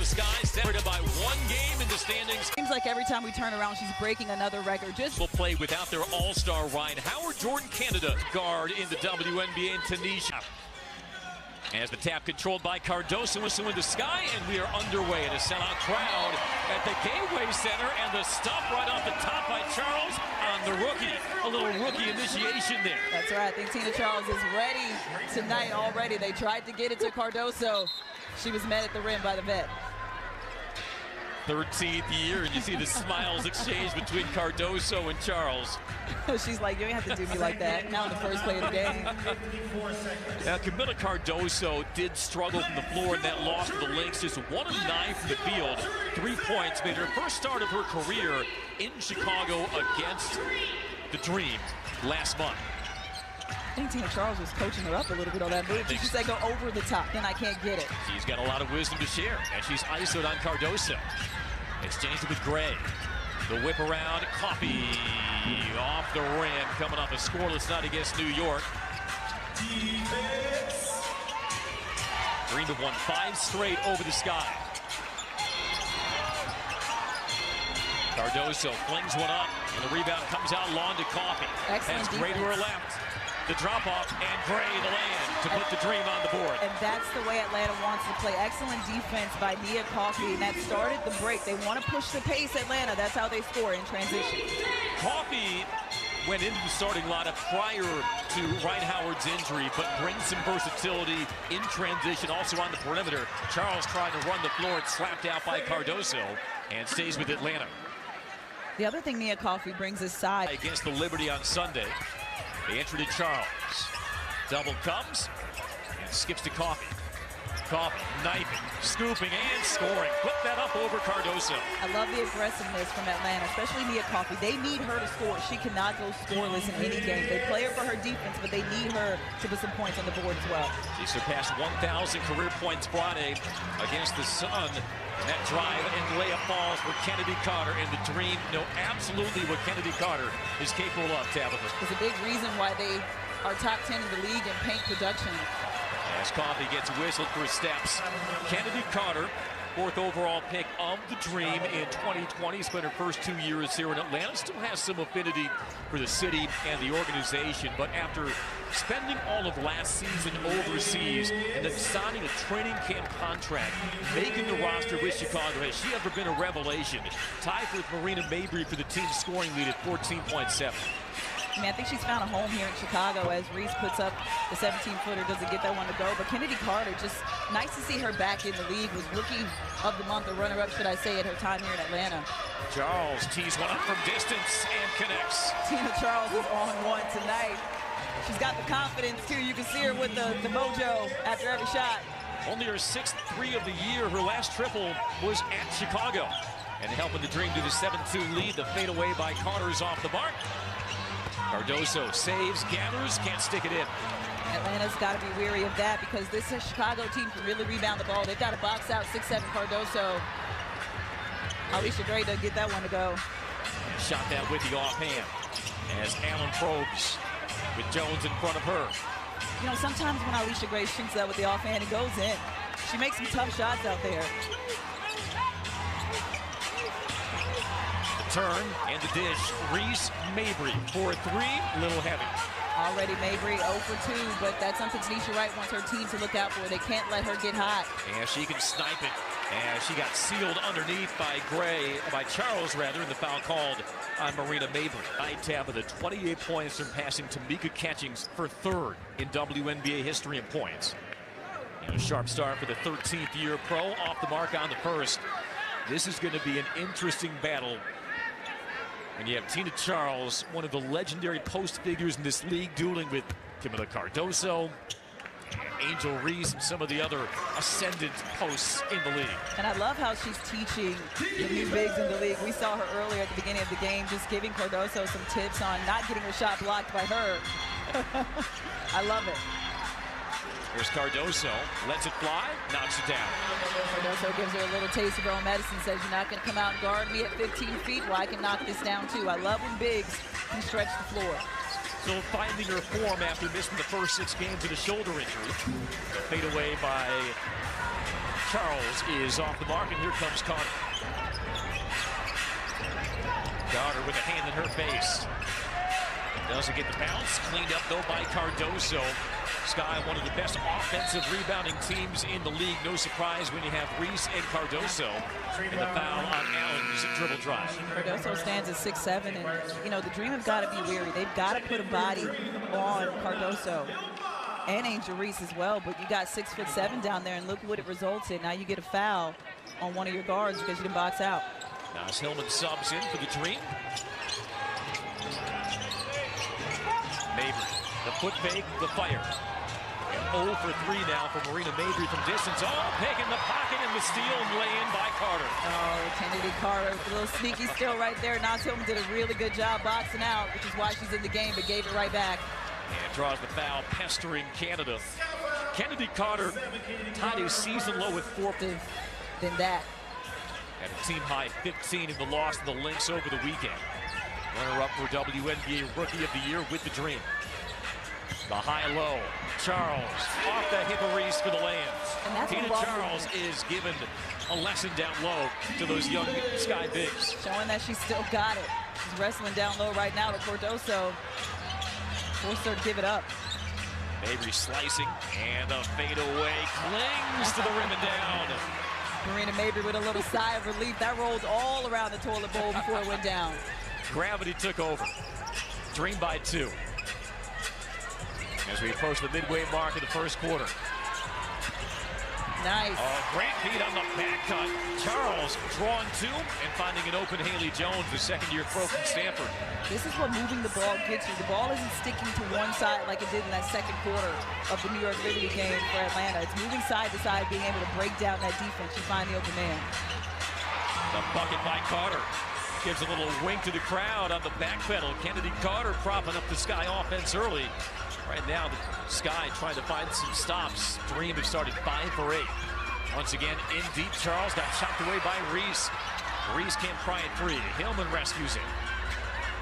Sky separated by 1 game in the standings. Seems like every time we turn around, she's breaking another record. Will play without their all-star Ryan Howard. Jordan Canada guard in the WNBA in Tunisia. As the tap controlled by Cardoso in the Sky, and we are underway in a sellout crowd at the Gateway Center, and the stop right off the top by Charles on the rookie. A little rookie initiation there. That's right. I think Tina Charles is ready tonight already. They tried to get it to Cardoso. She was met at the rim by the vet. 13th year, and you see the smiles exchanged between Cardoso and Charles. She's like, you ain't have to do me like that. Now in the first play of the game. Now, Camila Cardoso did struggle from the floor in that loss to the Lynx. Just 1 of 9 from the field. 3 points. Made her first start of her career in Chicago against the Dream last month. I think Tina Charles was coaching her up a little bit on that move. She said go over the top, then I can't get it. She's got a lot of wisdom to share, and she's ISO'd on Cardoso. Exchanged it with Gray. The whip around, Coffey off the rim, coming off a scoreless night against New York. Dream have won 5 straight over the Sky. Cardoso flings one up, and the rebound comes out long to Coffey. Excellent Has Gray to her left. The drop off, and Gray the land to put the Dream on the board. And that's the way Atlanta wants to play. Excellent defense by Nia Coffey, and that started the break. They want to push the pace, Atlanta. That's how they score in transition. Coffey went into the starting lineup prior to Ryan Howard's injury, but brings some versatility in transition, also on the perimeter. Charles trying to run the floor and slapped out by Cardoso, and stays with Atlanta. The other thing Nia Coffey brings is size. Against the Liberty on Sunday. They enter to Charles. Double comes and skips to Coffey. Coffey knifing, scooping, and scoring. Put that up over Cardoso. I love the aggressiveness from Atlanta, especially Nia Coffey. They need her to score. She cannot go scoreless in any game. They play her for her defense, but they need her to put some points on the board as well. She surpassed 1,000 career points Friday against the Sun. That drive and layup falls for Kennedy Carter, and the Dream know absolutely what Kennedy Carter is capable of, Tabitha. It's a big reason why they are top 10 in the league in paint production. As Coffey gets whistled for steps, Kennedy Carter, 4th overall pick of the Dream in 2020. Spent her first 2 years here in Atlanta. Still has some affinity for the city and the organization, but after spending all of last season overseas and then signing a training camp contract, making the roster with Chicago, has she ever been a revelation? Tied with Marina Mabry for the team's scoring lead at 14.7. I mean, I think she's found a home here in Chicago as Reese puts up the 17-footer, doesn't get that one to go. But Kennedy Carter, just nice to see her back in the league. Was Rookie of the Month, or runner-up, should I say, at her time here in Atlanta. Charles tees one up from distance and connects. Tina Charles is on one tonight. She's got the confidence, too. You can see her with the mojo after every shot. Only her 6th 3 of the year. Her last triple was at Chicago. And helping the Dream to the 7-2 lead. The fadeaway by Carter is off the mark. Cardoso saves, gathers, can't stick it in. Atlanta's got to be weary of that because this Chicago team can really rebound the ball. They've got to box out 6'7" Cardoso. Alicia Gray doesn't get that one to go. Shot that with the offhand as Allen probes with Jones in front of her. You know, sometimes when Alicia Gray shoots that with the offhand, it goes in. She makes some tough shots out there. Turn and the dish. Reese Mabry for a 3, little heavy. Already Mabry 0 for 2, but that's something Tanisha Wright wants her team to look out for. They can't let her get hot. And she can snipe it. And she got sealed underneath by Charles, rather, and the foul called on Marina Mabry. Tabitha, 28 points, surpassing Tamika Catchings for 3rd in WNBA history in points. And a sharp start for the 13th year pro, off the mark on the first. This is going to be an interesting battle. And you have Tina Charles, one of the legendary post figures in this league, dueling with Camila Cardoso, Angel Reese, and some of the other ascendant posts in the league. And I love how she's teaching the new bigs in the league. We saw her earlier at the beginning of the game, just giving Cardoso some tips on not getting her shot blocked by her. I love it. Here's Cardoso, lets it fly, knocks it down. Cardoso gives her a little taste of her own medicine, says you're not going to come out and guard me at 15 feet, well, I can knock this down too. I love when bigs can stretch the floor. Still finding her form after missing the first 6 games with a shoulder injury. Fade away by Charles is off the mark, and here comes Carter. Carter with a hand in her face. Doesn't get the bounce. Cleaned up, though, by Cardoso. Sky, one of the best offensive rebounding teams in the league. No surprise when you have Reese and Cardoso. And the foul on Allen's dribble drive. Cardoso stands at 6'7", and, you know, the Dream have got to be weary. They've got to put a body on Cardoso and Angel Reese as well. But you got 6'7" down there, and look what it results in. Now you get a foul on one of your guards because you didn't box out. Now as Hillman subs in for the Dream. Mabry, the foot fake, the fire. And 0 for 3 now for Marina Mabry from distance. Oh, pick in the pocket and the steal and lay in by Carter. Oh, Kennedy Carter, a little sneaky steal right there. Naz Hillman did a really good job boxing out, which is why she's in the game, but gave it right back. And draws the foul, pestering Canada. Kennedy Carter tied a season low with 4. Than that. Had a team high 15 in the loss to the Lynx over the weekend. Runner-up for WNBA Rookie of the Year with the Dream. The high-low. Charles off the hip of Reese for the land. Tina Charles is given a lesson down low to those young Sky bigs. Showing that she's still got it. She's wrestling down low right now to Cardoso. Forced her to give it up. Mabry slicing, and the fadeaway clings to the rim and down. Marina Mabry with a little sigh of relief. That rolled all around the toilet bowl before it went down. Gravity took over. Dream by 2. As we approach the midway mark of the first quarter. Nice. Oh, great feed on the back cut. Charles drawn 2 and finding an open Haley Jones, the second-year pro from Stanford. This is what moving the ball gets you. The ball isn't sticking to one side like it did in that second quarter of the New York Liberty game for Atlanta. It's moving side to side, being able to break down that defense. You find the open man. The bucket by Carter. Gives a little wink to the crowd on the back pedal. Kennedy Carter propping up the Sky offense early. Right now, the Sky trying to find some stops. Dream have started 5 for 8. Once again, in deep, Charles got chopped away by Reese. Reese can't pry it free. Hillman rescues it.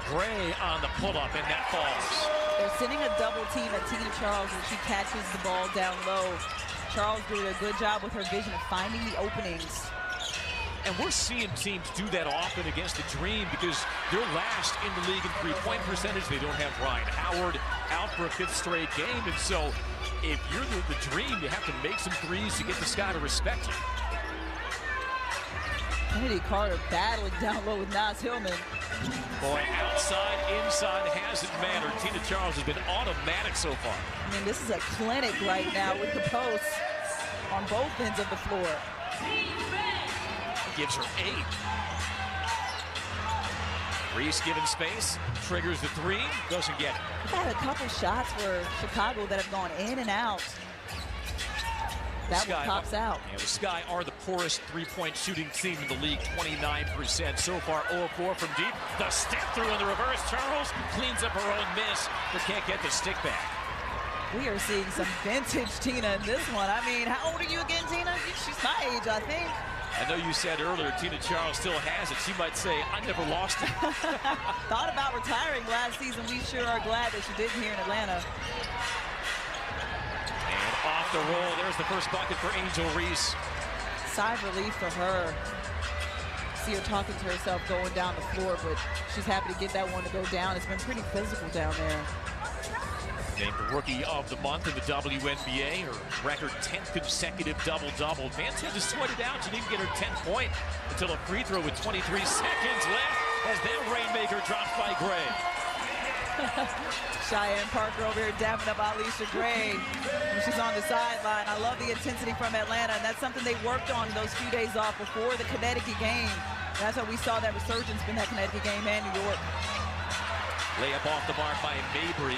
Gray on the pull-up, and that falls. They're sending a double team at Tina Charles, and she catches the ball down low. Charles doing a good job with her vision of finding the openings. And we're seeing teams do that often against the Dream because they're last in the league in three-point percentage. They don't have Ryan Howard out for a 5th straight game. And so if you're the Dream, you have to make some threes to get the Sky to respect you. Kennedy Carter battling down low with Naz Hillman. Boy, outside, inside hasn't mattered. Tina Charles has been automatic so far. I mean, this is a clinic right now with the posts on both ends of the floor. Gives her 8. Reese given space, triggers the 3, doesn't get it. We've had a couple shots for Chicago that have gone in and out. That one pops out. Yeah, the Sky are the poorest three-point shooting team in the league, 29%. So far, 0-4 from deep. The step through in the reverse. Charles cleans up her own miss, but can't get the stick back. We are seeing some vintage Tina in this one. I mean, how old are you again, Tina? She's my age, I think. I know you said earlier Tina Charles still has it. She might say, I never lost it. Thought about retiring last season. We sure are glad that she didn't here in Atlanta. And off the roll, there's the first bucket for Angel Reese. Sigh of relief for her. See her talking to herself going down the floor, but she's happy to get that one to go down. It's been pretty physical down there. Named the Rookie of the Month in the WNBA, her record 10th consecutive double-double. Vance had to sweat it out. She didn't get her 10th point until a free throw with 23 seconds left as that rainmaker drops by Gray. Cheyenne Parker over here dapping up Alicia Gray when she's on the sideline. I love the intensity from Atlanta, and that's something they worked on those few days off before the Connecticut game. That's how we saw that resurgence in that Connecticut game and New York. Layup off the mark by Mabry.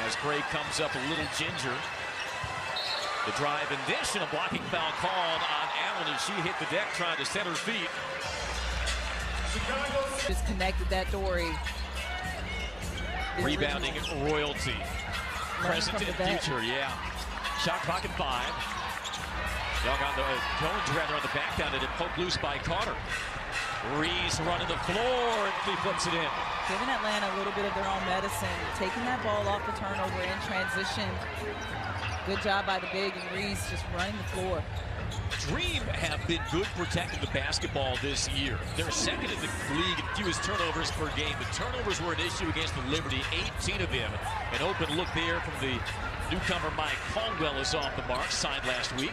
As Gray comes up a little ginger. The drive and dish, and a blocking foul called on Allen as she hit the deck trying to set her feet. Just connected that Dory. Rebounding royalty. Present and future, yeah. Shot clock at 5. Young on the, Jones rather on the back down, and it poked loose by Carter. Reese running the floor, and he flips it in. Giving Atlanta a little bit of their own medicine, taking that ball off the turnover in transition. Good job by the big, and Reese just running the floor. Dream have been good protecting the basketball this year. They're second in the league in fewest turnovers per game. The turnovers were an issue against the Liberty, 18 of them. An open look there from the newcomer Mike Caldwell is off the mark, signed last week.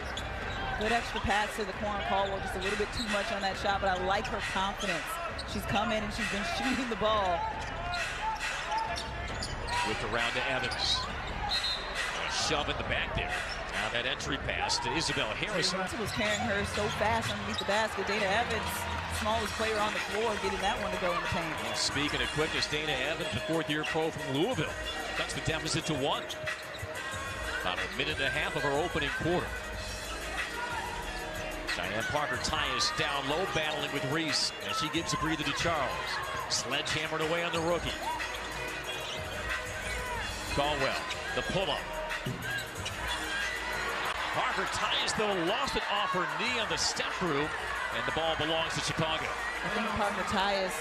Good extra pass to the corner. Caldwell just a little bit too much on that shot, but I like her confidence. She's come in and she's been shooting the ball. Whipped around to Evans. A shove in the back there. Now that entry pass to Isabel Harrison. Was carrying her so fast underneath the basket. Dana Evans, smallest player on the floor, getting that one to go in the paint. Well, speaking of quickness, Dana Evans, the fourth-year pro from Louisville, cuts the deficit to 1. About a minute and a half of her opening quarter. Diane Parker-Tyus down low, battling with Reese, and she gives a breather to Charles. Sledgehammered away on the rookie. Caldwell, the pull-up. Parker-Tyus, though, lost it off her knee on the step through, and the ball belongs to Chicago. I think Parker-Tyus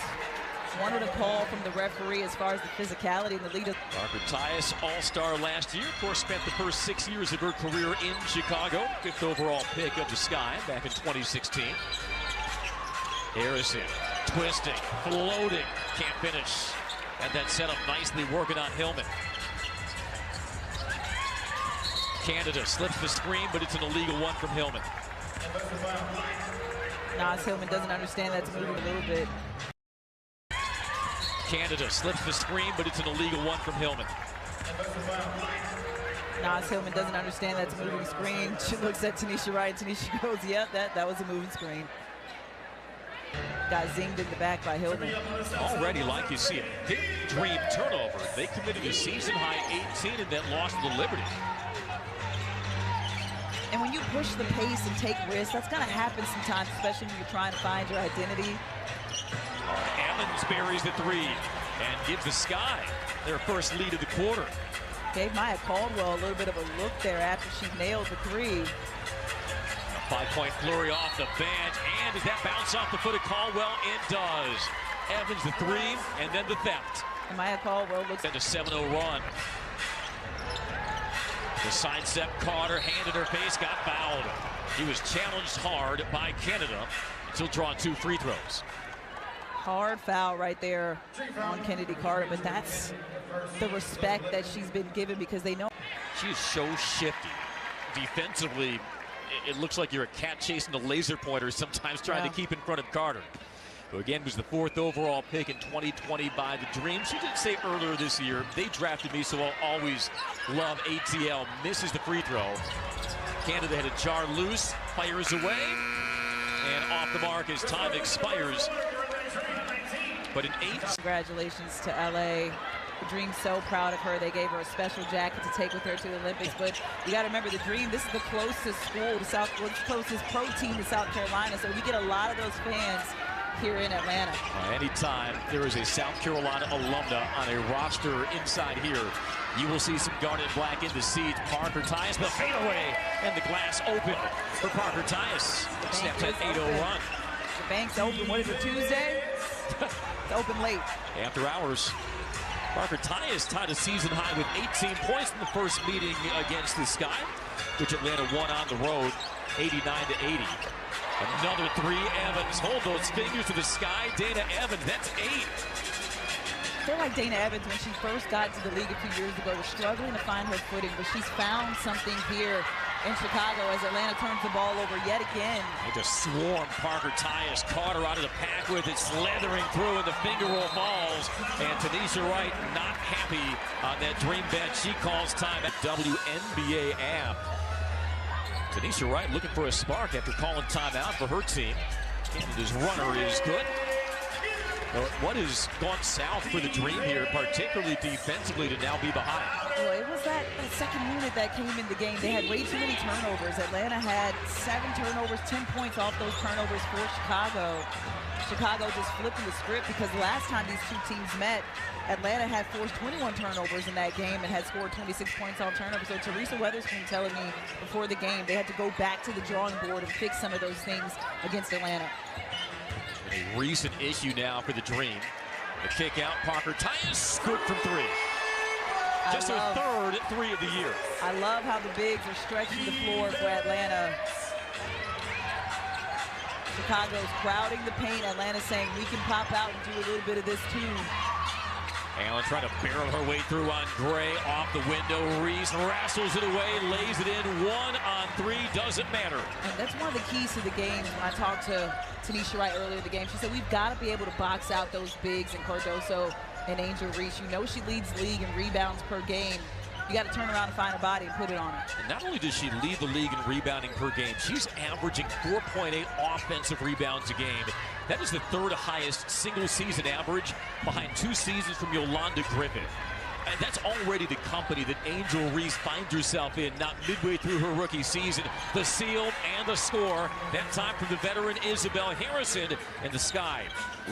wanted a call from the referee as far as the physicality in the lead. Parker-Tyus, all-star last year. Of course, spent the first 6 years of her career in Chicago. 5th overall pick of the Sky back in 2016. Harrison, twisting, floating, can't finish. Had that set up nicely, working on Hillman. Canada slips the screen, but it's an illegal one from Hillman. Nas Hillman doesn't understand that's moving a little bit. Canada slips the screen, but it's an illegal one from Hillman. Nas Hillman doesn't understand that's a moving screen. She looks at Tanisha Wright. Tanisha goes, yep, that was a moving screen. Got zinged in the back by Hillman. Already, like you see, a big Dream turnover. They committed a season-high 18 and then lost to the Liberty. And when you push the pace and take risks, that's going to happen sometimes, especially when you're trying to find your identity. Evans buries the 3 and gives the Sky their first lead of the quarter. Gave Maya Caldwell a little bit of a look there after she nailed the 3. A 5-point flurry off the bench, and does that bounce off the foot of Caldwell? It does. Evans the 3, and then the theft. And Maya Caldwell looks at a 7-0 run. The sidestep caught her, hand in her face, got fouled. He was challenged hard by Canada. She'll draw 2 free throws. Hard foul right there on Kennedy Carter, but that's the respect that she's been given because they know. She is so shifty. Defensively, it looks like you're a cat chasing a laser pointer sometimes trying to keep in front of Carter. Who again was the 4th overall pick in 2020 by the Dream. She did say earlier this year, they drafted me, so I'll always love ATL. Misses the free throw. Canada had a jar loose, fires away, and off the mark as time expires. But in 8. Congratulations to LA. The Dream's so proud of her. They gave her a special jacket to take with her to the Olympics. But you got to remember, the Dream, this is the closest school to closest pro team to South Carolina. So we get a lot of those fans here in Atlanta. Anytime there is a South Carolina alumna on a roster inside here, you will see some garnet black in the seats. Parker-Tyus, the fadeaway, and the glass open for Parker-Tyus. Snaps that 8-0 run. The bank's open. What is it, Tuesday? It's open late. After hours. Parker-Tyus tied a season high with 18 points in the first meeting against the Sky, which Atlanta won on the road, 89-80. Another 3, Evans. Hold those fingers to the Sky. Dana Evans, that's 8. I feel like Dana Evans, when she first got to the league a few years ago, was struggling to find her footing, but she's found something here in Chicago as Atlanta turns the ball over yet again. They just swarm Parker-Tyus. Carter out of the pack with it, slithering through, and the finger roll falls. And Tanisha Wright not happy on that Dream bench. She calls time at WNBA app. Tanisha Wright looking for a spark after calling timeout for her team. Canada's runner is good. What has gone south for the Dream here, particularly defensively, to now be behind? Well, it was that second unit that came in the game. They had way too many turnovers. Atlanta had 7 turnovers, 10 points off those turnovers for Chicago. Chicago just flipping the script because the last time these 2 teams met, Atlanta had forced 21 turnovers in that game and had scored 26 points on turnovers. So Teresa Weatherspoon telling me before the game they had to go back to the drawing board and fix some of those things against Atlanta. A recent issue now for the Dream. The kick out, Parker-Tyus, good from 3. Just her 3rd 3 of the year. I love how the bigs are stretching the floor for Atlanta. Chicago's crowding the paint. Atlanta's saying we can pop out and do a little bit of this too. Allen trying to barrel her way through on Gray, off the window. Reese wrestles it away, lays it in. 1 on 3, doesn't matter. And that's one of the keys to the game. When I talked to Tanisha Wright earlier in the game, she said we've got to be able to box out those bigs in Cardoso and Angel Reese. You know she leads the league in rebounds per game. You got to turn around and find a body and put it on her. And not only does she lead the league in rebounding per game, she's averaging 4.8 offensive rebounds a game. That is the 3rd highest single-season average, behind 2 seasons from Yolanda Griffith. And that's already the company that Angel Reese finds herself in, not midway through her rookie season. The steal and the score, that time from the veteran Isabel Harrison, and the Sky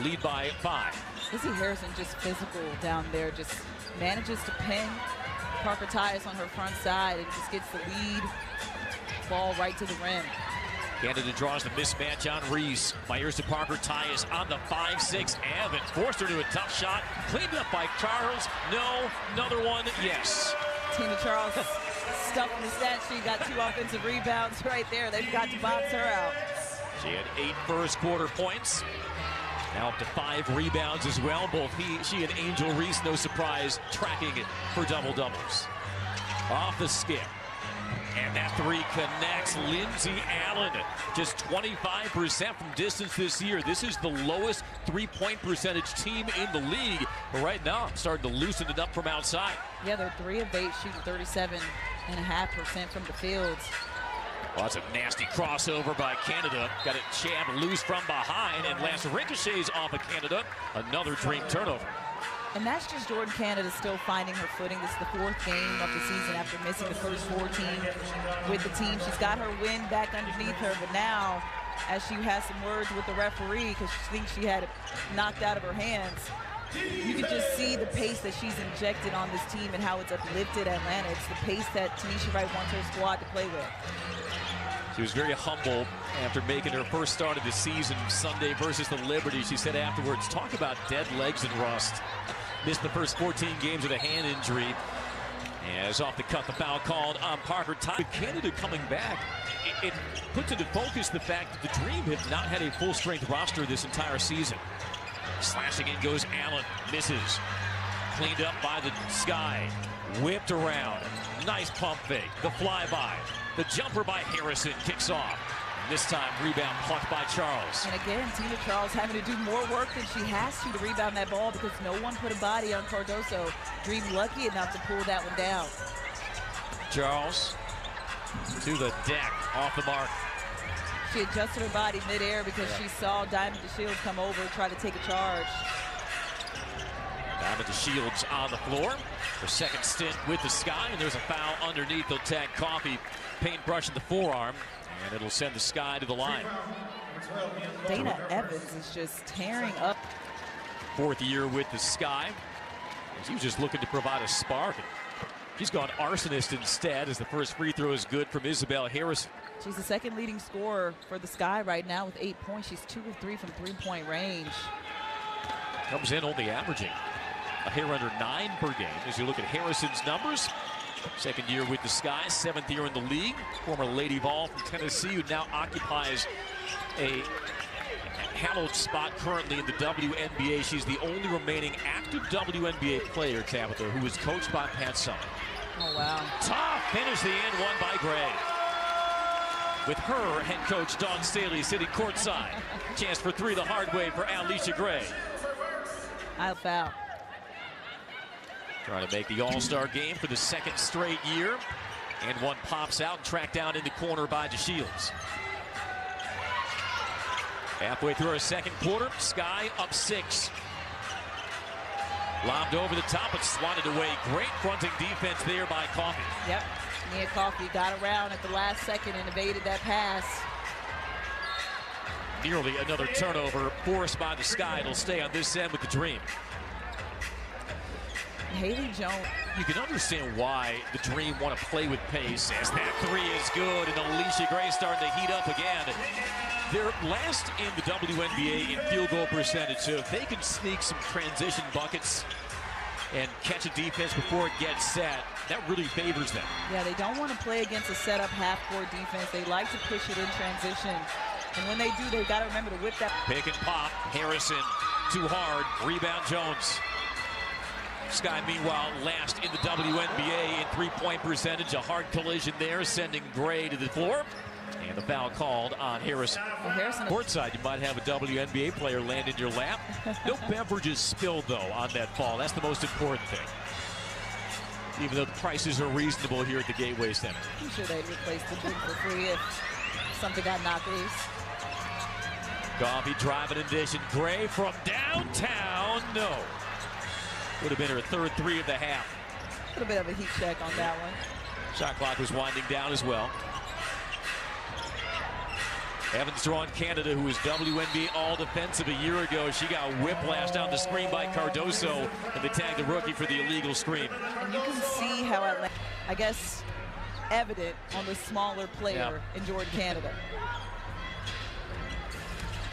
lead by 5. Izzy Harrison just physical down there, just manages to pin Parker Tyus on her front side and just gets the lead ball right to the rim. Canada draws the mismatch on Reese. Fires to Parker Tyus on the 5'6". Evans forced her to a tough shot. Cleaned up by Charles. No. Another one. Yes. Tina Charles stuffing the stat sheet. Got 2 offensive rebounds right there. They've got to box her out. She had 8 first quarter points. Now up to 5 rebounds as well. Both she and Angel Reese, no surprise, tracking it for double-doubles. Off the skip. And that 3 connects. Lindsey Allen, just 25% from distance this year. This is the lowest 3-point percentage team in the league. But right now, I'm starting to loosen it up from outside. Yeah, they're 3 of 8, shooting 37.5% from the fields. Well, that's a nasty crossover by Canada. Got it jabbed loose from behind, and lands ricochets off of Canada. Another dream turnover. And that's just Jordan Canada still finding her footing. This is the 4th game of the season after missing the first 14 with the team. She's got her win back underneath her, but now, as she has some words with the referee because she thinks she had it knocked out of her hands, you can just see the pace that she's injected on this team and how it's uplifted Atlanta. It's the pace that Tanisha Wright wants her squad to play with. She was very humble after making her first start of the season Sunday versus the Liberty. She said afterwards, talk about dead legs and rust. Missed the first 14 games with a hand injury. As off the cut, the foul called on Parker Tyus. With Canada coming back, it puts into focus the fact that the Dream have not had a full-strength roster this entire season. Slashing in goes Allen, misses. Cleaned up by the Sky. Whipped around. Nice pump fake. The flyby. The jumper by Harrison kicks off. This time, rebound plucked by Charles. And again, Tina Charles having to do more work than she has to rebound that ball because no one put a body on Cardoso. Dream lucky enough to pull that one down. Charles to the deck, off the mark. She adjusted her body midair because she saw Diamond DeShields come over and try to take a charge. Diamond DeShields on the floor. Her second stint with the Sky, and there's a foul underneath. They'll tag Coffey, paintbrush in the forearm, and it'll send the Sky to the line. Dana Evans is just tearing up. 4th year with the Sky. She was just looking to provide a spark. She's gone arsonist instead as the first free throw is good from Isabel Harrison. She's the 2nd leading scorer for the Sky right now with 8 points. She's 2 of 3 from 3-point range. Comes in only averaging a hair under 9 per game. As you look at Harrison's numbers, 2nd year with the Sky, 7th year in the league. Former Lady Vol from Tennessee, who now occupies a hallowed spot currently in the WNBA. She's the only remaining active WNBA player, Tabitha, who was coached by Pat Summitt. Oh, wow. Tough finish, the end one by Gray. With her head coach Dawn Staley sitting courtside. Chance for 3 the hard way for Alicia Gray. I'll foul. Trying to make the All-Star game for the 2nd straight year. And one pops out, tracked down in the corner by DeShields. Halfway through our 2nd quarter, Sky up 6. Lobbed over the top and swatted away. Great fronting defense there by Coffey. Yep, Nia Coffey got around at the last second and evaded that pass. Nearly another turnover forced by the Sky. It'll stay on this end with the Dream. Haley Jones. You can understand why the Dream want to play with pace, as that 3 is good, and Alicia Gray starting to heat up again. They're last in the WNBA in field goal percentage, so if they can sneak some transition buckets and catch a defense before it gets set, that really favors them. Yeah, they don't want to play against a set-up half-court defense. They like to push it in transition. And when they do, they've got to remember to whip that. Pick and pop. Harrison too hard. Rebound Jones. Sky, meanwhile, last in the WNBA in three-point percentage. A hard collision there, sending Gray to the floor. And the foul called on Harrison. Well, Harrison. Courtside, you might have a WNBA player land in your lap. No beverages spilled, though, on that fall. That's the most important thing. Even though the prices are reasonable here at the Gateway Center. I'm sure they'd replace the drink for free if something got knocked loose. Coffee driving and dishing. Gray from downtown. No. Would have been her third three of the half. A little bit of a heat check on that one. Shot clock was winding down as well. Evans drawing Canada, who was WNBA All-Defensive a year ago. She got whiplashed down the screen by Cardoso, and they tagged the rookie for the illegal screen. And you can see how Atlanta, I guess, evident on the smaller player in Jordan Canada.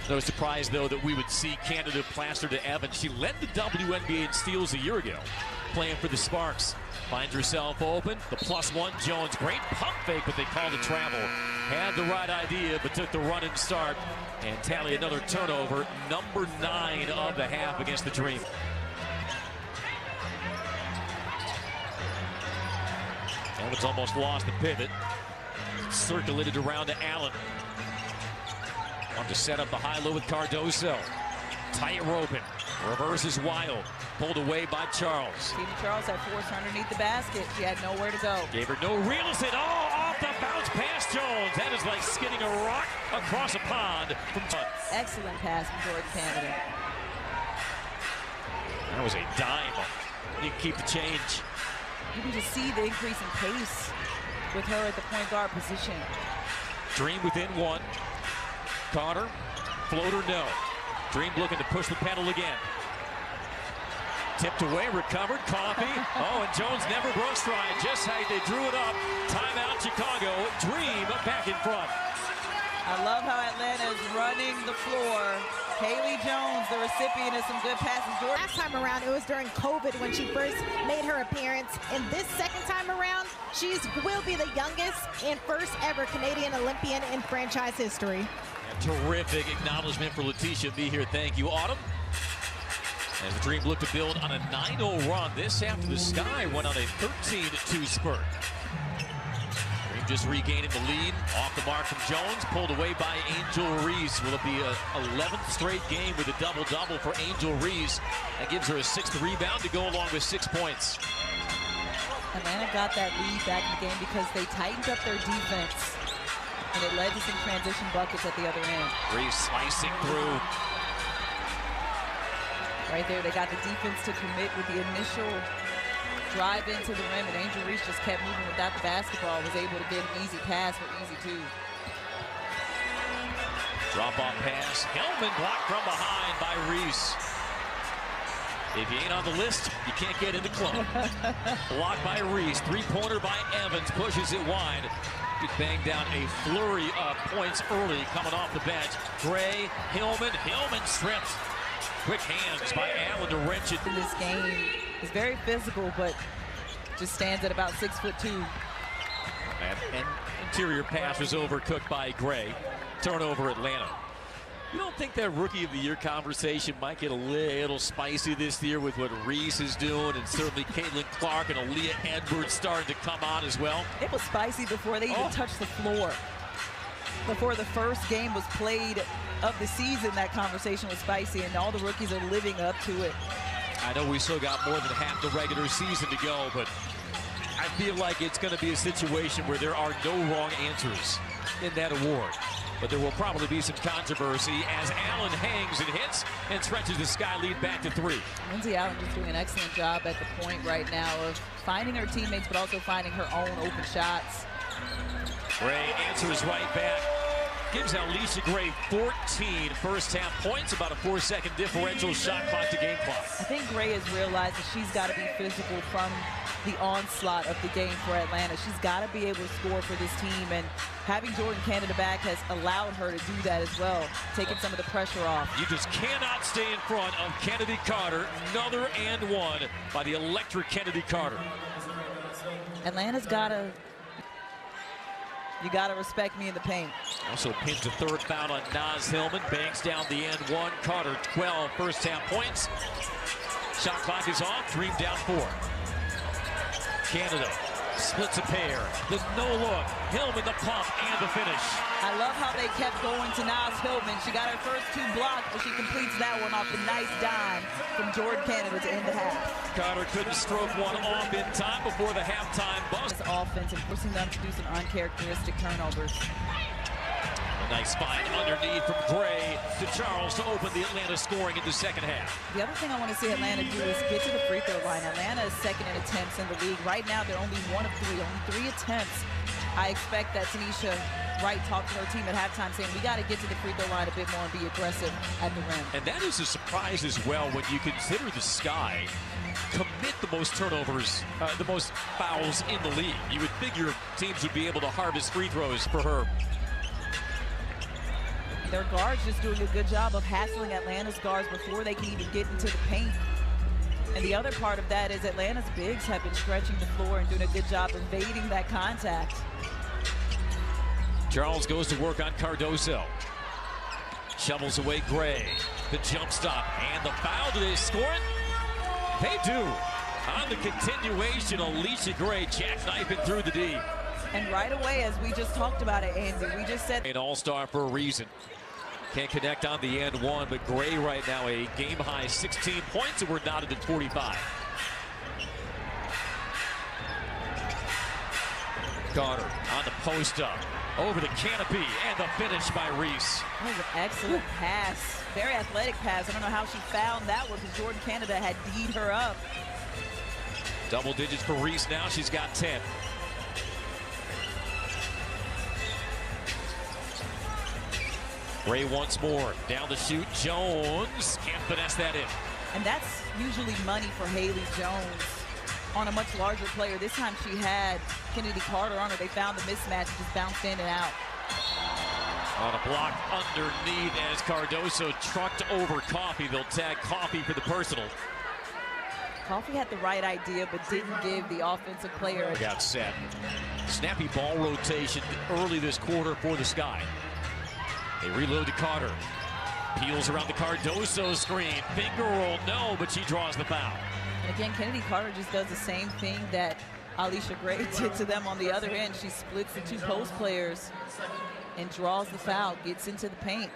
No surprise, though, that we would see Canada plastered to Evans. She led the WNBA in steals a year ago, playing for the Sparks. Finds herself open. The +1 Jones. Great pump fake, but they called a travel. Had the right idea, but took the run and start. And tally another turnover. Number 9 of the half against the Dream. Evans almost lost the pivot. Circulated around to Allen. Want to set up the high-low with Cardoso. Tight roping. Reverses Wild. Pulled away by Charles. Tina Charles had forced her underneath the basket. She had nowhere to go. Gave her no real estate. Oh, off the bounce pass Jones. That is like skidding a rock across a pond from Excellent pass from Jordan Canada. That was a dime. You can keep the change. You can just see the increase in pace with her at the point guard position. Dream within one. Carter, floater no. Dream looking to push the pedal again. Tipped away, recovered, Coffee. Oh, and Jones never broke stride. Just how they drew it up. Timeout, Chicago. Dream back in front. I love how Atlanta is running the floor. Haley Jones, the recipient of some good passes. Last time around, it was during COVID when she first made her appearance. And this second time around, she will be the youngest and first ever Canadian Olympian in franchise history. Terrific acknowledgement for Letitia V here. Thank you, Autumn. As the Dream looked to build on a 9-0 run, this after the Sky went on a 13-2 spurt. Dream just regaining the lead. Off the mark from Jones, pulled away by Angel Reese. Will it be a 11th straight game with a double-double for Angel Reese? That gives her a 6th rebound to go along with 6 points. Atlanta got that lead back in the game because they tightened up their defense. And it led to some transition buckets at the other end. Reese slicing through. Right there, they got the defense to commit with the initial drive into the rim, and Angel Reese just kept moving without the basketball, was able to get an easy pass for easy two. Drop-off pass. Hellman blocked from behind by Reese. If you ain't on the list, you can't get in the club. Blocked by Reese. Three-pointer by Evans. Pushes it wide. He banged down a flurry of points early coming off the bench. Gray, Hillman stripped. Quick hands by Allen to wrench it. In this game is very physical, but just stands at about 6'2". And interior pass was overcooked by Gray. Turnover Atlanta. You don't think that Rookie of the Year conversation might get a little spicy this year with what Reese is doing, and certainly Caitlin Clark and Aaliyah Edwards starting to come on as well? It was spicy before they even touched the floor. Before the first game was played of the season, that conversation was spicy, and all the rookies are living up to it. I know we still got more than half the regular season to go, but I feel like it's going to be a situation where there are no wrong answers in that award. But there will probably be some controversy as Allen hangs and hits and stretches the Sky lead back to 3. Lindsay Allen just doing an excellent job at the point right now of finding her teammates, but also finding her own open shots. Gray answers right back. Gives Alicia Gray 14 first-half points, about a 4-second differential, shot clock to game clock. I think Gray has realized that she's got to be physical from the onslaught of the game for Atlanta. She's got to be able to score for this team, and having Jordan Canada back has allowed her to do that as well, taking some of the pressure off. You just cannot stay in front of Kennedy Carter. Another and one by the electric Kennedy Carter. Atlanta's got to You got to respect me in the paint. Also pins the third foul on Naz Hillman. Banks down the end one. Carter 12 first half points. Shot clock is off. Dream down 4. Canada splits a pair. The no look. Hillman the pump and the finish. I love how they kept going to Naz Hillman. She got her first 2 blocks, but she completes that one off the nice dime from Jordan Canada to end the half. Carter couldn't stroke one off in time before the halftime buzz. This offense and forcing them to do some uncharacteristic turnovers. A nice find underneath from Gray to Charles to open the Atlanta scoring in the second half. The other thing I want to see Atlanta do is get to the free throw line. Atlanta is second in attempts in the league. Right now, they're only 1 of 3, only 3 attempts. I expect that Tanisha Wright talked to her team at halftime saying, we got to get to the free throw line a bit more and be aggressive at the rim. And that is a surprise as well when you consider the Sky commit the most turnovers, the most fouls in the league. You would figure teams would be able to harvest free throws for her. Their guards just doing a good job of hassling Atlanta's guards before they can even get into the paint. And the other part of that is Atlanta's bigs have been stretching the floor and doing a good job evading that contact. Charles goes to work on Cardoso. Shovels away Gray. The jump stop and the foul. Do they score it? They do. On the continuation, Alicia Gray jackknifing through the D. And right away, as we just talked about it, Andy, we just said An all-star for a reason. Can't connect on the end one, but Gray right now a game-high 16 points, and we're knotted at 45. Carter on the post-up. Over the canopy, and the finish by Reese. That was an excellent pass. Very athletic pass. I don't know how she found that one because Jordan Canada had D'd her up. Double digits for Reese now. She's got 10. Ray once more. Down the shoot. Jones can't finesse that in. And that's usually money for Haley Jones on a much larger player. This time she had Kennedy Carter on her. They found the mismatch and just bounced in and out. On a block underneath as Cardoso trucked over Coffey. They'll tag Coffey for the personal. Coffey had the right idea, but didn't give the offensive player a got set. Snappy ball rotation early this quarter for the Sky. They reload to Carter. Peels around the Cardoso screen. Finger roll, no, but she draws the foul. And again, Kennedy Carter just does the same thing that Alicia Gray did to them on the other end. She splits the 2 post players and draws the foul, gets into the paint.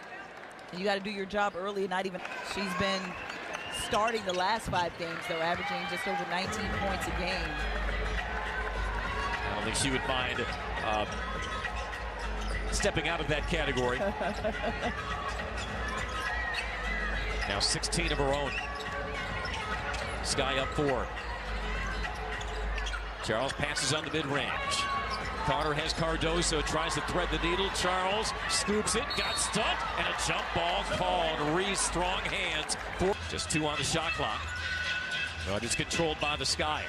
And you got to do your job early and not even. She's been starting the last 5 games, though, averaging just over 19 points a game. I don't think she would mind stepping out of that category. Now 16 of her own. Sky up 4. Charles passes on the mid-range. Carter has Cardoso, tries to thread the needle. Charles scoops it, got stuck, and a jump ball called. Reese, strong hands. Just 2 on the shot clock. But it's controlled by the Sky.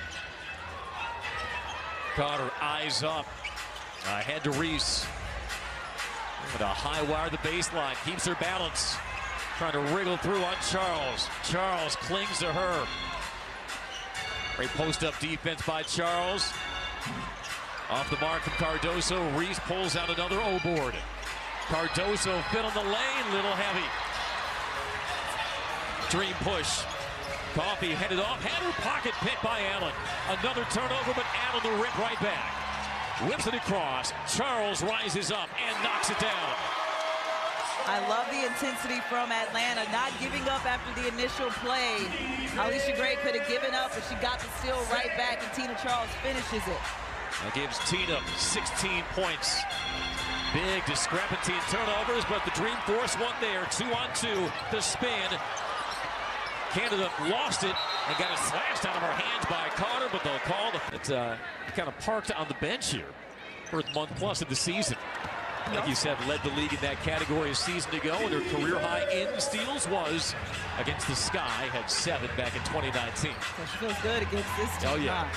Carter eyes up. Ahead to Reese. With a high wire the baseline. Keeps her balance. Trying to wriggle through on Charles. Charles clings to her. Great post-up defense by Charles. Off the mark from Cardoso. Reese pulls out another O-board. Cardoso fit on the lane. Little heavy. Dream push. Coffey headed off. Had her pocket picked by Allen. Another turnover, but Allen will rip right back. Whips it across. Charles rises up and knocks it down. I love the intensity from Atlanta, not giving up after the initial play. Alicia Gray could have given up, but she got the steal right back, and Tina Charles finishes it. That gives Tina 16 points. Big discrepancy in turnovers, but the Dream Force won there. 2-on-2, the spin. Canada lost it and got it slashed out of her hands by Carter, but they'll call it. Kind of parked on the bench here. First month plus of the season. Like you said, led the league in that category a season ago, and her career high in steals was against the Sky. Had 7 back in 2019. So she feels good against this team. Oh, yeah.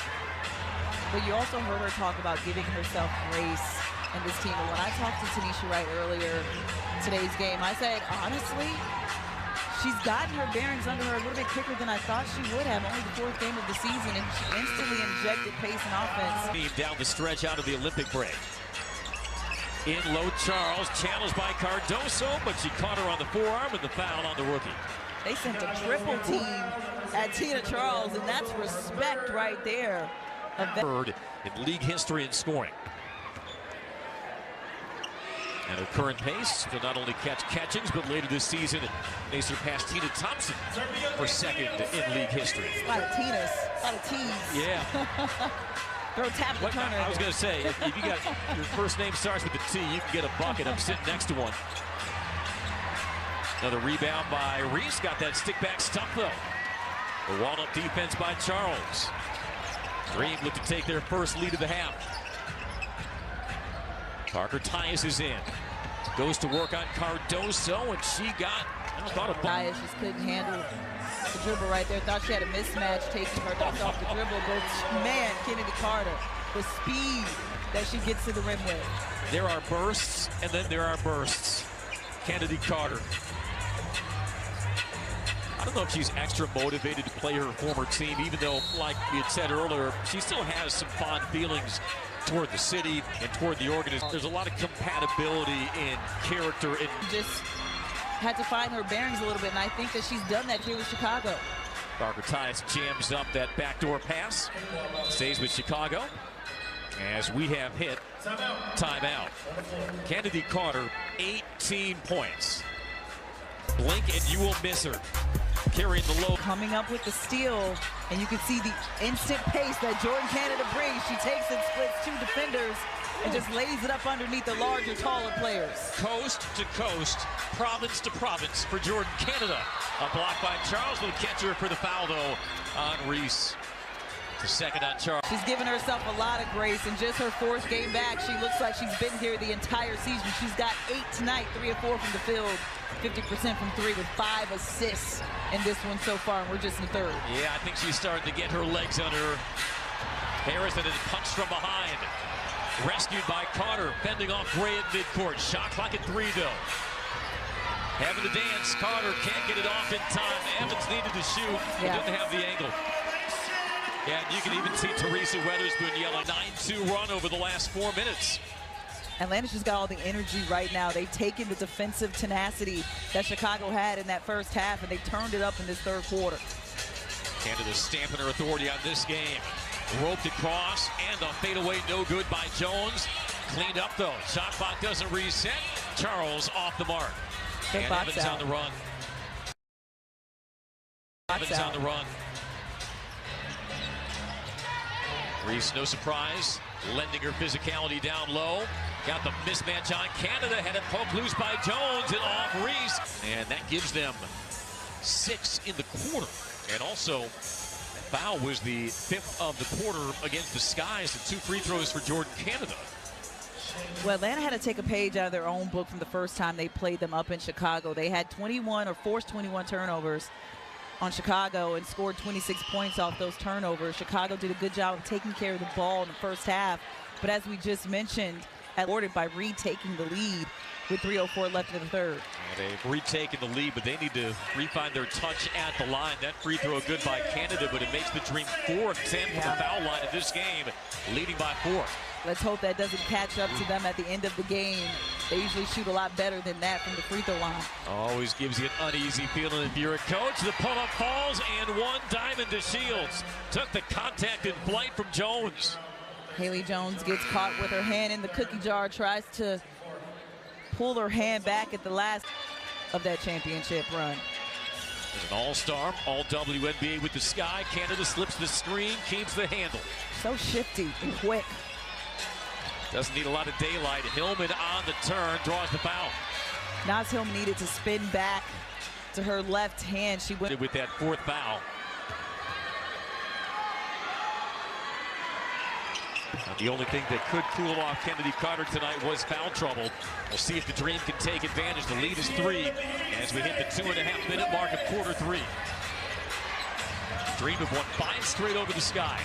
But you also heard her talk about giving herself grace in this team. And when I talked to Tanisha Wright earlier in today's game, I said, honestly, she's gotten her bearings under her a little bit quicker than I thought she would have. Only the 4th game of the season, and she instantly injected pace and offense. Down the stretch out of the Olympic break. In low, Charles challenged by Cardoso, but she caught her on the forearm with the foul on the rookie. They sent a triple team at Tina Charles, and that's respect right there. Third in league history in scoring. And her current pace to not only catch catchings, but later this season, they surpassed Tina Thompson for second in league history. A lot of Tinas, a lot of T's. Yeah. Throw tap the Turner. I was going to say, if you got your first name starts with a T, you can get a bucket. I'm sitting next to one. Another rebound by Reese. Got that stick back stuff though. A walled up defense by Charles. Dream look to take their first lead of the half. Parker Tyus is in. Goes to work on Cardoso, and she got, I thought a Tyus just couldn't handle the dribble right there. Thought she had a mismatch taking Cardoso off the dribble, but man, Kennedy Carter, the speed that she gets to the rim with. There are bursts, and then there are bursts. Kennedy Carter. I don't know if she's extra motivated to play her former team, even though, like we had said earlier, she still has some fond feelings toward the city and toward the organization. There's a lot of compatibility in character. And just had to find her bearings a little bit, and I think that she's done that here with Chicago. Parker Tyus jams up that backdoor pass. Stays with Chicago as we have hit timeout. Kennedy Carter, 18 points. Blink and you will miss her. Carrying the low. Coming up with the steal, and you can see the instant pace that Jordan Canada brings. She takes and splits two defenders and just lays it up underneath the larger, taller players. Coast to coast, province to province for Jordan Canada. A block by Charles will catch her for the foul, though, on Reese. The second on Charles. She's given herself a lot of grace, and just her fourth game back, she looks like she's been here the entire season. She's got 8 tonight, 3 of 4 from the field, 50% from 3 with 5 assists in this one so far, and we're just in third. Yeah, I think she's starting to get her legs under her. Harrison is punched from behind. Rescued by Carter, fending off Gray at midcourt. Shot clock at 3, though. Having to dance, Carter can't get it off in time. Evans needed to shoot, but didn't have the angle. Yeah, and you can even see Teresa Weatherspoon yelling 9-2 run over the last 4 minutes. Atlanta's just got all the energy right now. They've taken the defensive tenacity that Chicago had in that first half, and they turned it up in this third quarter. Canada stamping her authority on this game. Roped across, and a fadeaway no good by Jones. Cleaned up, though. Shot clock doesn't reset. Charles off the mark. Good and Evans out. on the run. Evans on the run. Reese, no surprise, lending her physicality down low. Got the mismatch on Canada, had it poked loose by Jones and off Reese. And that gives them 6 in the quarter. And also, foul was the 5th of the quarter against the Skies, and 2 free throws for Jordan Canada. Well, Atlanta had to take a page out of their own book from the first time they played them up in Chicago. They had 21 or forced 21 turnovers on Chicago and scored 26 points off those turnovers. Chicago did a good job of taking care of the ball in the first half. But as we just mentioned, awarded by Reed taking the lead with 3:04 left in the third. Yeah, they've retaken the lead, but they need to refine their touch at the line. That free throw good by Canada, but it makes the Dream 4 of 10 from the foul line in this game, leading by 4. Let's hope that doesn't catch up to them at the end of the game. They usually shoot a lot better than that from the free throw line. Always gives you an uneasy feeling if you're a coach. The pull-up falls, and 1 diamond to Shields. Took the contact in flight from Jones. Haley Jones gets caught with her hand in the cookie jar, tries to pull her hand back at the last of that championship run. There's an all-star, all WNBA with the Sky. Canada slips the screen, keeps the handle. So shifty and quick. Doesn't need a lot of daylight. Hillman on the turn, draws the foul. Naz Hillman needed to spin back to her left hand. She went with that 4th foul. The only thing that could cool off Kennedy Carter tonight was foul trouble. We'll see if the Dream can take advantage. The lead is 3 as we hit the 2.5-minute mark of quarter 3. Dream have won 5 straight over the Sky.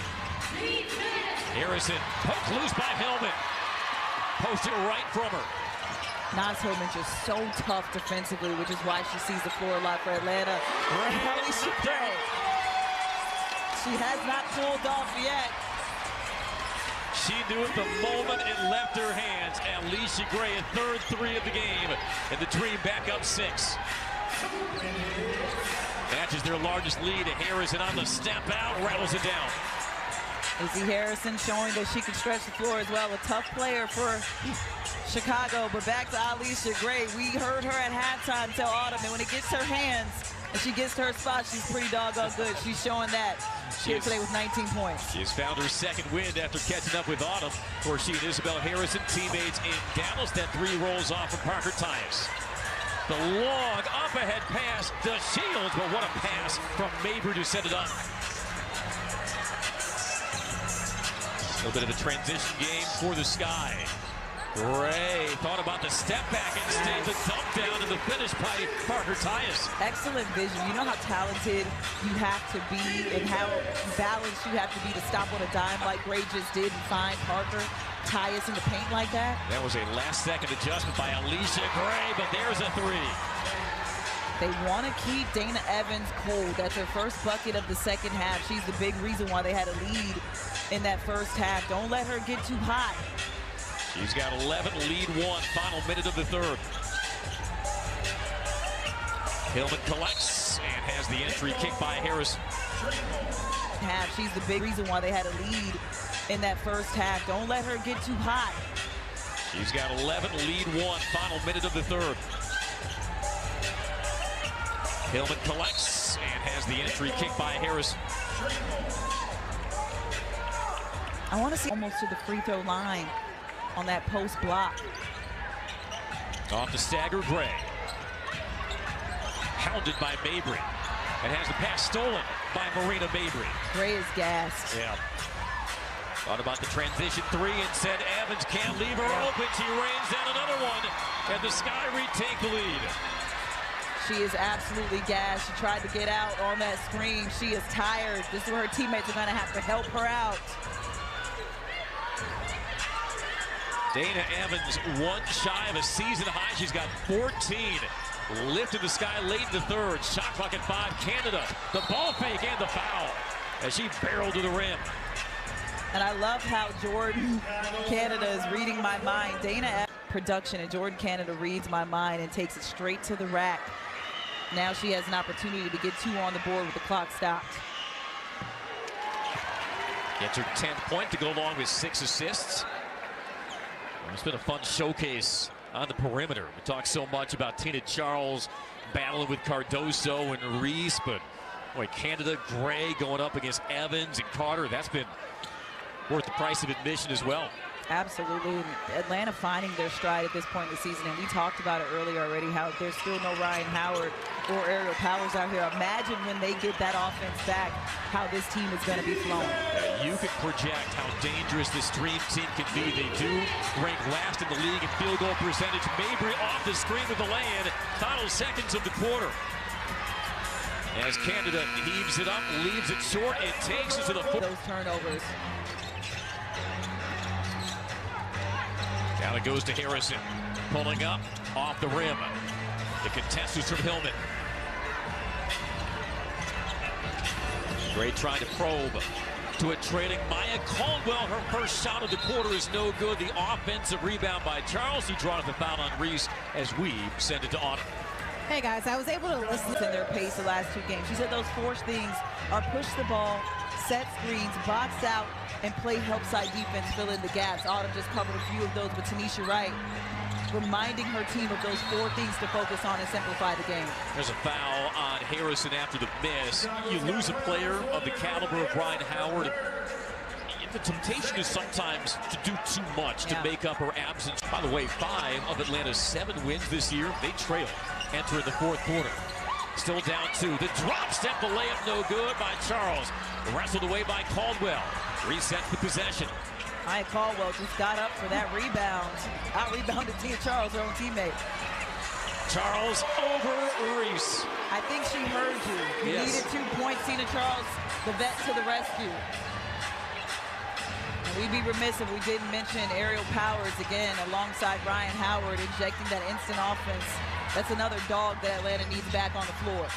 Harrison poked loose by Hillman. Posted right from her. Naz Hillman just so tough defensively, which is why she sees the floor a lot for Atlanta. She has not pulled off yet. She knew it the moment it left her hands. Alicia Gray, a third three of the game, and the Dream back up 6. Matches their largest lead. Harrison on the step out, rattles it down. Izzy Harrison showing that she can stretch the floor as well. A tough player for Chicago, but back to Alicia Gray. We heard her at halftime tell Autumn that when it gets her hands and she gets to her spot, she's pretty doggone good. She's showing that here today with 19 points. She has found her second win after catching up with Autumn. Of course, she and Isabel Harrison, teammates in Dallas. That three rolls off from Parker Tyus. The long up-ahead pass to Shields, but what a pass from Mabry to set it up. A little bit of a transition game for the Sky. Gray thought about the step back instead, the dump down and the finish by Parker Tyus. Excellent vision. You know how talented you have to be and how balanced you have to be to stop on a dime like Gray just did and find Parker Tyus in the paint like that. That was a last-second adjustment by Alicia Gray, but there's a three. They want to keep Dana Evans cold. That's her first bucket of the second half. She's the big reason why they had a lead in that first half. Don't let her get too hot. She's got 11, lead 1, final minute of the third. Hillman collects and has the entry kick by Harris. She's the big reason why they had a lead in that first half. Don't let her get too hot. She's got 11, lead 1, final minute of the third. Hillman collects and has the entry kick by Harris. I want to see almost to the free throw line on that post block. Off the stagger, Gray. Hounded by Mabry. And has the pass stolen by Marina Mabry. Gray is gassed. Yeah. Thought about the transition three and said Evans can't leave her open. She rains down another one, and the Sky retake the lead. She is absolutely gassed. She tried to get out on that screen. She is tired. This is where her teammates are going to have to help her out. Dana Evans, one shy of a season high. She's got 14. Lifted the Sky late in the third. Shot clock at 5. Canada, the ball fake and the foul as she barreled to the rim. And I love how Jordan Canada is reading my mind. Dana Evans production, and Jordan Canada reads my mind and takes it straight to the rack. Now she has an opportunity to get 2 on the board with the clock stopped. Gets her 10th point to go along with 6 assists. It's been a fun showcase on the perimeter. We talked so much about Tina Charles battling with Cardoso and Reese, but boy, Canada, Gray going up against Evans and Carter. That's been worth the price of admission as well. Absolutely. Atlanta finding their stride at this point in the season, and we talked about it earlier already, how there's still no Ryan Howard or Aerial Powers out here. Imagine when they get that offense back, how this team is going to be flowing. You can project how dangerous this Dream team can be. They do rank last in the league in field goal percentage. Mabry off the screen with the lay-in. Final seconds of the quarter. As Canada heaves it up, leaves it short, it takes it to the foot. Those turnovers. Now it goes to Harrison, pulling up off the rim. The contest is from Hillman. Gray trying to probe to a trailing Maya Caldwell. Her first shot of the quarter is no good. The offensive rebound by Charles. He draws the foul on Reese as we send it to Autumn. Hey guys, I was able to listen In their pace the last 2 games. She said those 4 things are push the ball, set screens, box out, and play help side defense, fill in the gaps. Autumn just covered a few of those with Tanisha Wright, reminding her team of those 4 things to focus on and simplify the game. There's a foul on Harrison after the miss. You lose a player of the caliber of Ryan Howard. The temptation is sometimes to do too much to make up her absence. By the way, 5 of Atlanta's 7 wins this year, they trail entering the 4th quarter. Still down 2. The drop step, the layup no good by Charles. Wrestled away by Caldwell. Resets the possession. Maya Caldwell just got up for that rebound. Out-rebounded Tia Charles, her own teammate. Charles over Reese. I think she heard you. You needed 2 points. Tina Charles, the vet, to the rescue. And we'd be remiss if we didn't mention Aerial Powers again alongside Ryan Howard, injecting that instant offense. That's another dog that Atlanta needs back on the floor.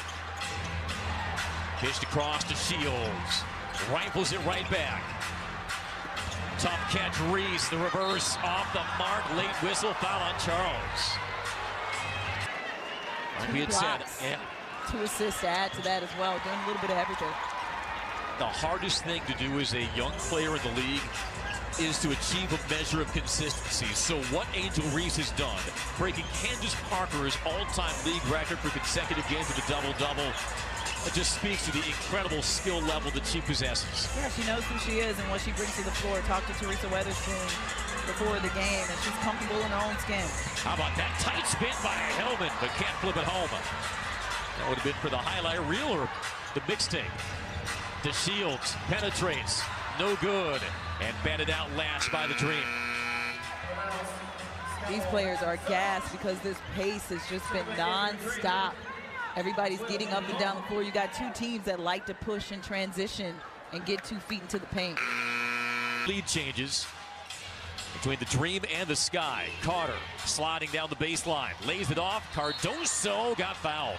Pitched across to Shields. Rifles it right back. Tough catch, Reese. The reverse off the mark. Late whistle, foul on Charles. Like we had said, yeah. 2 assists to add to that as well, doing a little bit of everything. The hardest thing to do as a young player in the league is to achieve a measure of consistency. So what Angel Reese has done, breaking Candace Parker's all-time league record for consecutive games with a double-double, it just speaks to the incredible skill level that she possesses. Yeah, she knows who she is and what she brings to the floor. Talked to Teresa Weatherspoon before the game, and she's comfortable in her own skin. How about that tight spin by Hellman, but can't flip it home. That would have been for the highlight reel or the mixtape. DeShields penetrates, no good, and batted out last by the Dream. These players are gassed because this pace has just been non-stop. Everybody's getting up and down the floor. You got 2 teams that like to push and transition and get 2 feet into the paint. Lead changes between the Dream and the Sky. Carter sliding down the baseline, lays it off. Cardoso got fouled.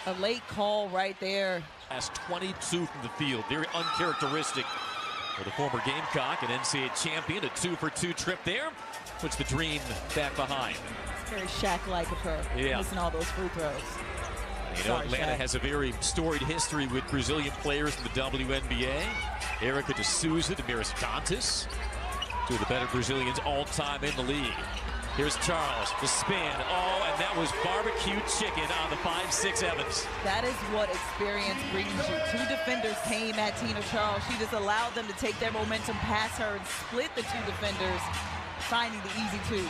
A late call right there. Last 22 from the field, very uncharacteristic for the former Gamecock, an NCAA champion. A 2-for-2 trip there, puts the Dream back behind. It's very Shaq-like of her, missing all those free throws. You know, Atlanta has a very storied history with Brazilian players in the WNBA. Erica de Souza, Damaris Dantas, 2 of the better Brazilians all-time in the league. Here's Charles, the spin. Oh, and that was barbecue chicken on the 5'6" Evans. That is what experience brings you. 2 defenders came at Tina Charles. She just allowed them to take their momentum past her and split the 2 defenders, finding the easy 2.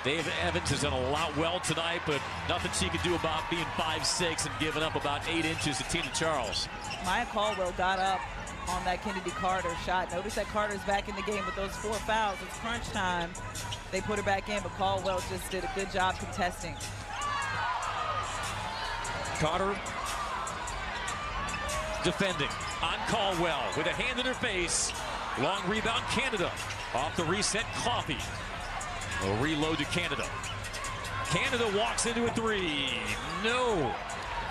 Dave Evans has done a lot well tonight, but nothing she can do about being 5'6" and giving up about 8 inches to Tina Charles. Maya Caldwell got up on that Kennedy Carter shot. Notice that Carter's back in the game with those 4 fouls. It's crunch time. They put her back in, but Caldwell just did a good job contesting. Carter defending on Caldwell with a hand in her face. Long rebound, Canada. Off the reset, Coffey. A reload to Canada. Canada walks into a 3. No.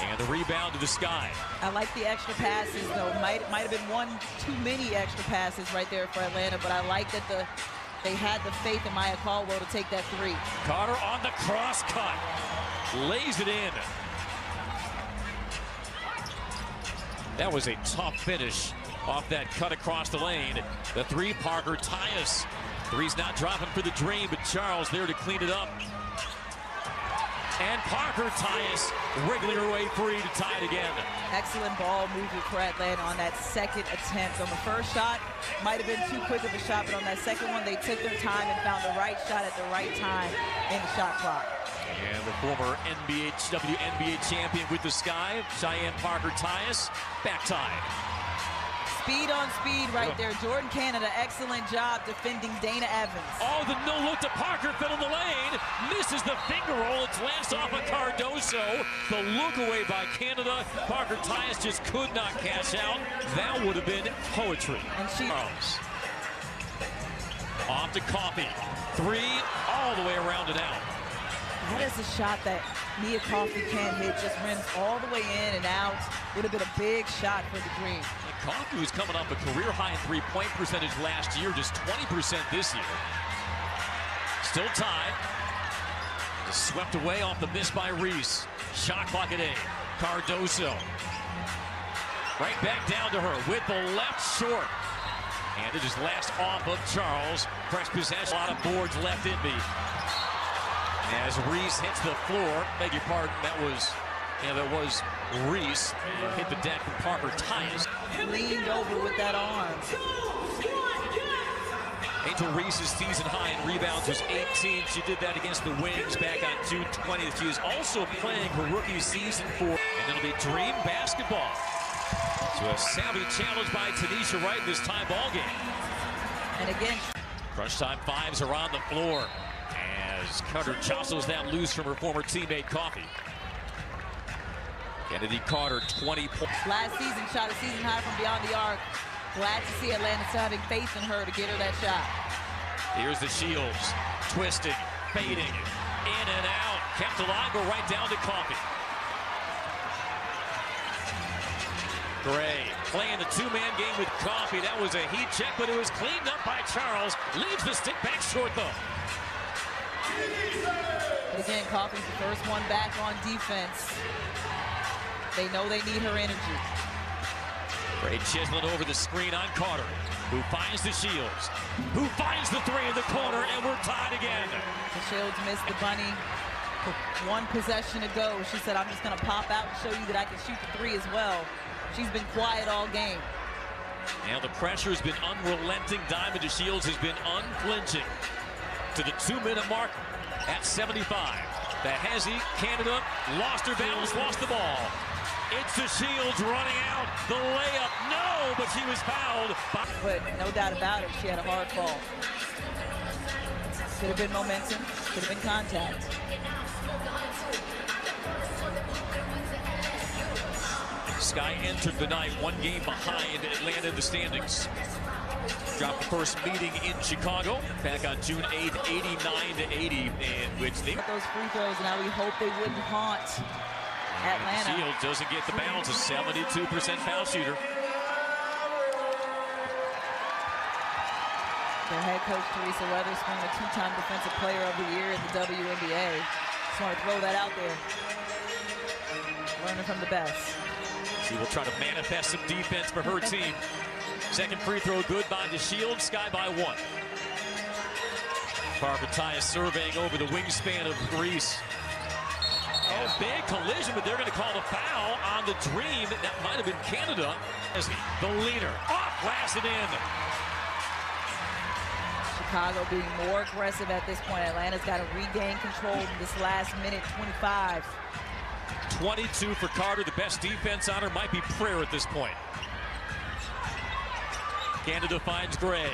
And the rebound to the Sky. I like the extra passes, though. Might have been 1 too many extra passes right there for Atlanta, but I like that they had the faith in Maya Caldwell to take that 3. Carter on the cross cut. Lays it in. That was a tough finish off that cut across the lane. The 3, Parker Tyus. 3's not dropping for the Dream, but Charles there to clean it up. And Parker Tyus wriggling her way free to tie it again. Excellent ball movement for Atlanta on that second attempt. On the first shot, might have been too quick of a shot, but on that second one, they took their time and found the right shot at the right time in the shot clock. And the former WNBA champion with the Sky, Cheyenne Parker Tyus, back tie. Speed on speed right there. Jordan Canada, excellent job defending Dana Evans. Oh, the no-look to Parker, fell in the lane. Misses the finger roll. It's last off of Cardoso. The look away by Canada. Parker Tyus just could not cash out. That would have been poetry. And she... Off to Coffey. 3 all the way around and out. That is a shot that Mia Coffey can't hit. Just rims all the way in and out. Would have been a big shot for the Dream. Coffey was coming off a career-high in three-point percentage last year, just 20% this year. Still tied. Just swept away off the miss by Reese. Shot clock at 8. Cardoso. Right back down to her with the left short. And it is last off of Charles. Fresh possession. A lot of boards left in me. As Reese hits the floor, beg your pardon, that was Reese. Hit the deck from Parker Tyus. Leaned over with that arm. Angel Reese's season high in rebounds was 18. She did that against the Wings back on June 20th. She is also playing her rookie season for, and it'll be Dream basketball. So a savvy challenge by Tanisha Wright in this tie ball game. And again, crunch time 5s are on the floor as Carter jostles that loose from her former teammate Coffey. Kennedy Carter, 20 points. Last season, shot a season high from beyond the arc. Glad to see Atlanta still having faith in her to get her that shot. Here's the Shields, twisting, fading, in and out. Kept alive, go right down to Coffey. Gray Playing the two-man game with Coffey. That was a heat check, but it was cleaned up by Charles. Leaves the stick back short, though. Again, Coffey's the first one back on defense. They know they need her energy. Great chiseling over the screen on Carter, who finds the Shields, who finds the three in the corner, and we're tied again. The Shields missed the bunny. One possession to go. She said, I'm just going to pop out and show you that I can shoot the three as well. She's been quiet all game. Now the pressure has been unrelenting. Diamond Shields has been unflinching to the 2-minute mark at 75. The Hezzy, Canada, lost her balance, lost the ball. It's the Shields running out. The layup, no, but she was fouled. But no doubt about it, she had a hard fall. Could have been momentum, could have been contact. Sky entered the night one game behind Atlanta in the standings. Dropped the first meeting in Chicago back on June 8th, 89-80, in which they those free throws, and now we hope they wouldn't haunt Atlanta. Shields doesn't get the bounce, a 72% foul shooter. Their head coach, Teresa Weatherspoon, a two-time Defensive Player of the Year in the WNBA. Just want to throw that out there. Learning from the best. She will try to manifest some defense for her team. Second free throw good by the Shields. Sky by one. Parker Tyus surveying over the wingspan of Reese. Oh, big collision, but they're going to call the foul on the Dream. That might have been Canada. As the leader off, blasted in. Chicago being more aggressive at this point. Atlanta's got to regain control in this last minute 25. 22 for Carter. The best defense on her might be Prayer at this point. Canada finds Gray.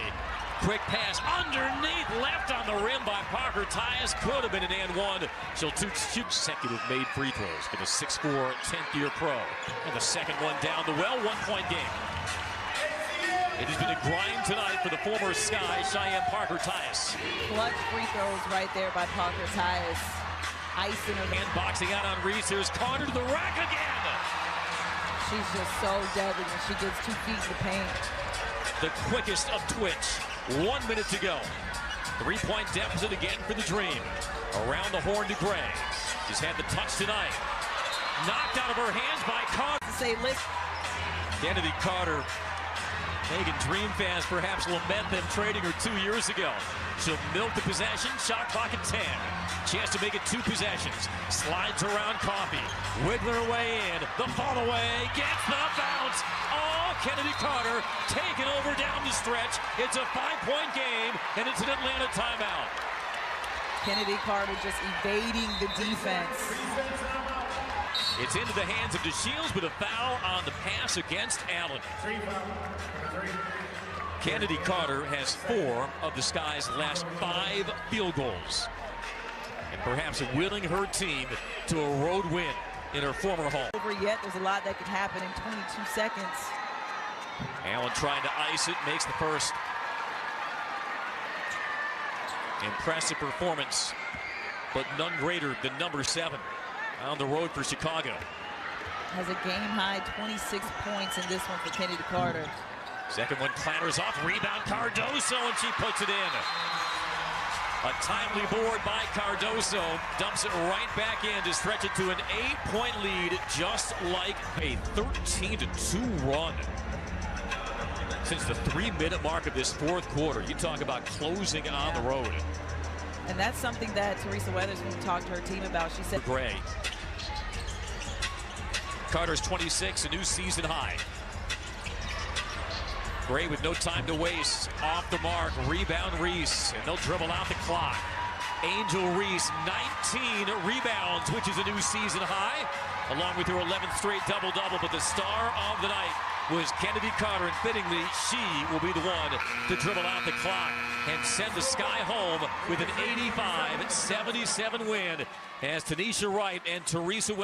Quick pass underneath, left on the rim by Parker Tyus. Could have been an and one. She'll two consecutive made free throws for the 6'4", 10th-year pro. And the second one down the well, 1-point game. It has been a grind tonight for the former Sky, Cheyenne Parker Tyus. Clutch free throws right there by Parker Tyus. Icing her. And boxing out on Reese. Here's Carter to the rack again. She's just so deadly when she gets 2 feet in the paint. The quickest of Twitch. 1 minute to go. 3-point deficit again for the Dream. Around the horn to Gray. She's had the touch tonight. Knocked out of her hands by Carter. To say, listen. Kennedy Carter. Megan Dream fans perhaps lament them trading her 2 years ago. She'll milk the possession. Shot clock at 10. Chance to make it 2 possessions. Slides around Coffey. Wiggling her way in. The fall away. Gets the bounce. Oh, Kennedy Carter taking over down the stretch. It's a 5-point game, and it's an Atlanta timeout. Kennedy Carter just evading the defense. It's into the hands of the Shields, but a foul on the pass against Allen. Kennedy Carter has 4 of the Sky's last 5 field goals. And perhaps willing her team to a road win in her former home. Over yet, there's a lot that could happen in 22 seconds. Allen trying to ice it, makes the first. Impressive performance, but none greater than number 7 on the road for Chicago. Has a game-high 26 points in this one for Kennedy Carter. Second one clatters off, rebound Cardoso, and she puts it in. A timely board by Cardoso, dumps it right back in to stretch it to an 8-point lead, just like a 13-2 run. Since the 3-minute mark of this fourth quarter, you talk about closing on the road. And that's something that Teresa Weatherspoon talked to her team about. She said, Gray. Carter's 26, a new season high. Gray with no time to waste, off the mark, rebound Reese, and they'll dribble out the clock. Angel Reese, 19 rebounds, which is a new season high, along with her 11th straight double-double, but the star of the night was Kennedy Carter, and fittingly, she will be the one to dribble out the clock and send the Sky home with an 85-77 win as Tanisha Wright and Teresa